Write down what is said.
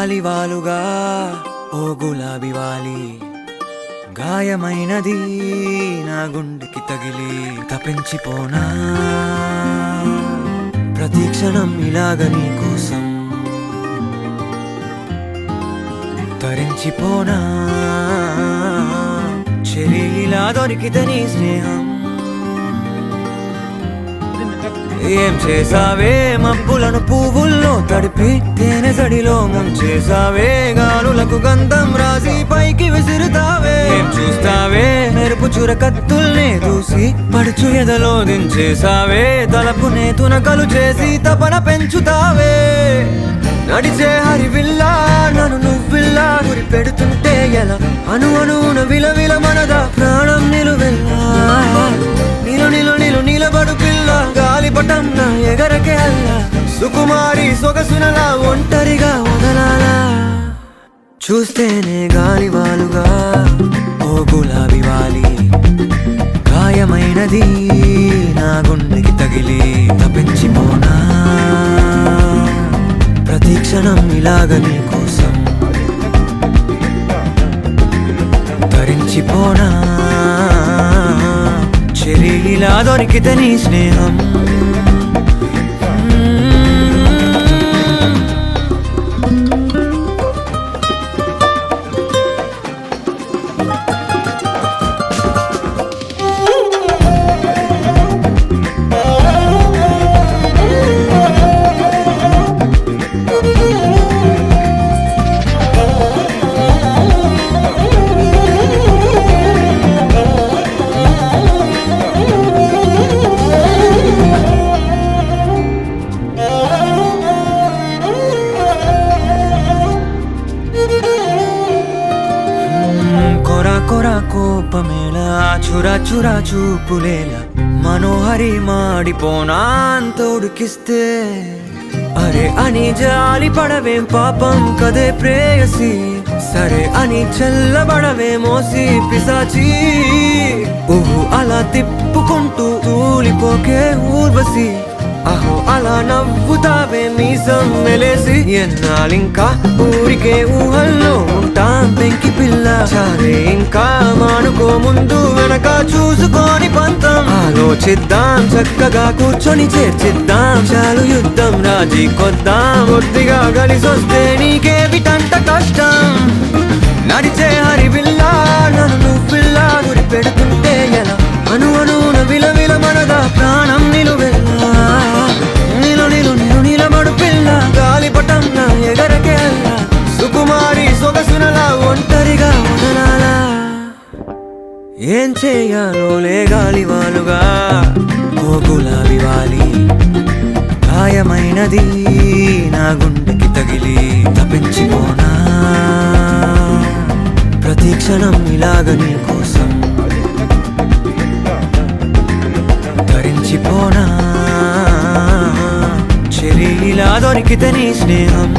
గాలివాలుగా ఓ గులాబీ వాలి గాయమైనది నా గుండెకి తగిలి తపించిపోనా ప్రతిక్షణం ఇలాగ నీ కోసం తరించిపోనా చెలి ఇలా దొరికితే నీ స్నేహం ఏం చేసావే మబ్బులను పువ్వుల్లో తడిపి తేనె సడిలో ముంచేసావే గాలులకు గంధం రాసి పైకి విసురుతావే ఏం చూస్తావే మెరుపు చురకత్తుల్నే దూసి పడుచు ఎదలో దించేసావే తలపునే తునకలు చేసి తపన పెంచుతావే నడిచే హరివిల్లా నన్ను నువ్విల్లా గురి పెడుతుంటే ఎలా అణువున విలవిల మనదా ప్రాణం నిలువెల్లా నిలబడు పిల్ల గాలిపటం నా ఎగరకే అల్లా సుకుమారి సొగసునలా ఒంటరిగా వదలాలా చూస్తేనే గాలివాలుగా ఓ గులాబీ వాలి గాయమైనది నా గుండెకి తగిలి తపించిపోనా ప్రతిక్షణం ఇలాగ నీ కోసం తరించిపోనా చెలి ఇలా దొరికితే నీ స్నేహం కొరా కోపమేలా చురా చురా చూపులేలా మనోహరి మాడిపోనా అంత ఉడికిస్తే అరే అని జాలి పడవేం పాపం కదే ప్రేయసి సరే అని చల్లబడవే మోసి పిశాచి ఊహు అలా తిప్పుకుంటూ తూలిపోకే ఊర్వశి అహో అలా నవ్వుతావే మీసం మెలేసి ఎన్నాళ్ళింకా ఊరికే ఊహల్లో ఉంటాం పెంకి పిల్ల చాలే ఇంకా మానుకో ముందు వెనక చూసుకొని పంతం ఆలోచిద్దాం చక్కగా కూర్చొని చేర్చిద్దాం చాలు యుద్ధం రాజీ కొద్దాం ఒత్తిగా కలిసొస్తే నీకేమిటంట కష్టం నడిచే హరివిల్లా నన్ను నువ్విల్లా గురి పెడుతుంటే ఎలా అణువున విలవిల మనదా ప్రాణం నిలువెల్లా నిలబడు పిల్ల గాలిపటం నా ఎగరకే అల్లా సుకుమారి సొగసునలా ఒంటరిగా వదలాలా ఏం చేయాలో లే గాలివాలుగా ఓ గులాబీ వాలి గాయమైనది నా గుండెకి తగిలి తపించిపోనా ప్రతిక్షణం ఇలాగ నీ కోసం తరించిపోనా చెలి ఇలా దొరికితే నీ స్నేహం